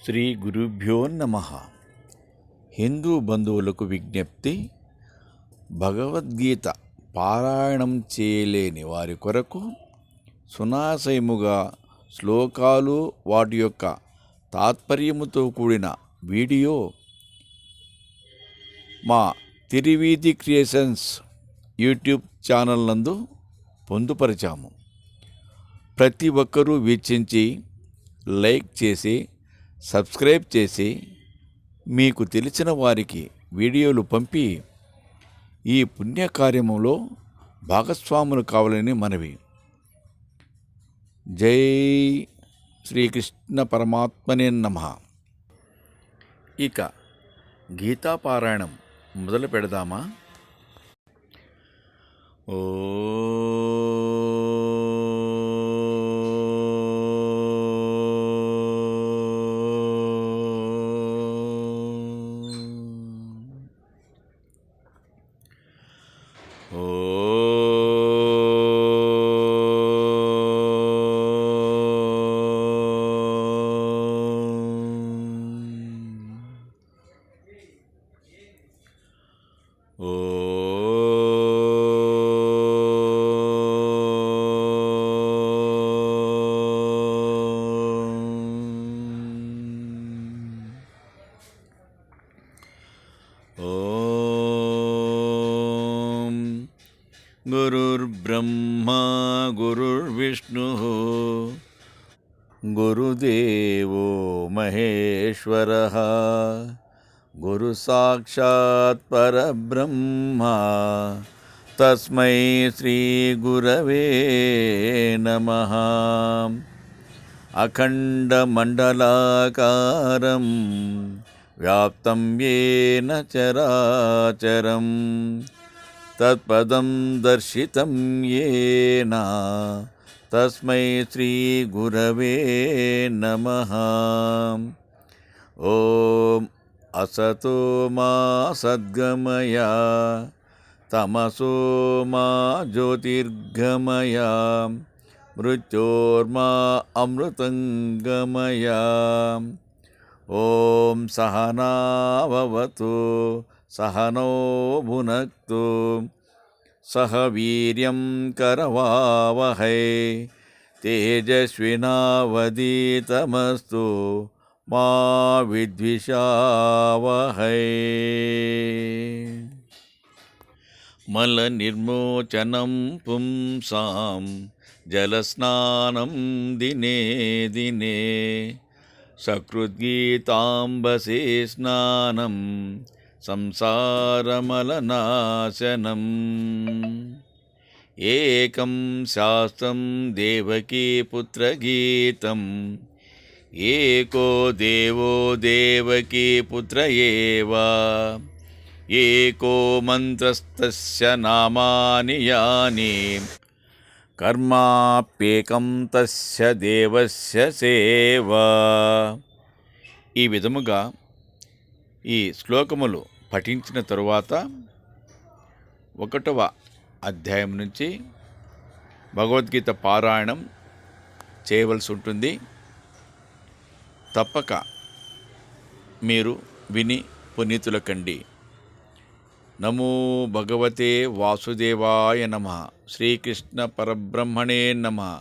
శ్రీ గురుభ్యో నమః. హిందూ బంధువులకు విజ్ఞప్తి: భగవద్గీత పారాయణం చేయలేని వారి కొరకు సునాశయముగా శ్లోకాలు, వాటి యొక్క తాత్పర్యముతో కూడిన వీడియో మా తిరువీధి క్రియేషన్స్ యూట్యూబ్ ఛానల్ నందు పొందుపరిచాము. ప్రతి ఒక్కరూ వీక్షించి లైక్ చేసి సబ్స్క్రైబ్ చేసి మీకు తెలిసిన వారికి వీడియోలు పంపి ఈ పుణ్యకార్యములో భాగస్వాములు కావాలని మనవి. జై శ్రీకృష్ణ పరమాత్మనే నమః. ఇక గీతాపారాయణం మొదలు పెడదామా? ఓ గురుర్బ్రహ్మా గురుర్విష్ణుః గురుదేవో మహేశ్వరః గురు సాక్షాత్ పరబ్రహ్మ తస్మై శ్రీ గురవే నమః. అఖండమండలాకారం వ్యాప్తం యేన చరాచరం తత్పదం దర్శితం యేన తస్మై శ్రీ గురవే నమః. ఓం అసతో మా సద్గమయ తమసో మా జ్యోతిర్గమయ మృత్యోర్మా అమృతంగమయ. ఓం సహనావవతు సహనో భునక్తు సహ వీర్యం కరవావహై తేజస్వినావదీతమస్తు మా విద్విషావహై. మల నిర్మోచనం పుంసాం జలస్నానం దినే దినే సకృద్గీతాంబసే స్నానం సంసారమలనాశనం. ఏకం శాస్త్రం దేవకీ పుత్రగీతం ఏకో దేవో దేవకీ పుత్ర ఏవ ఏకో మంత్రస్తస్య నామాని యాని కర్మాప్యేకం తస్య దేవస్య సేవ. ఈ విధముగా ఈ శ్లోకములు పఠించిన తరువాత 1వ అధ్యాయం నుంచి భగవద్గీత పారాయణం చేయవలసి ఉంటుంది. తప్పక మీరు విని పునీతుల కండి. నమో భగవతే వాసుదేవాయ నమః. శ్రీకృష్ణ పరబ్రహ్మణే నమః.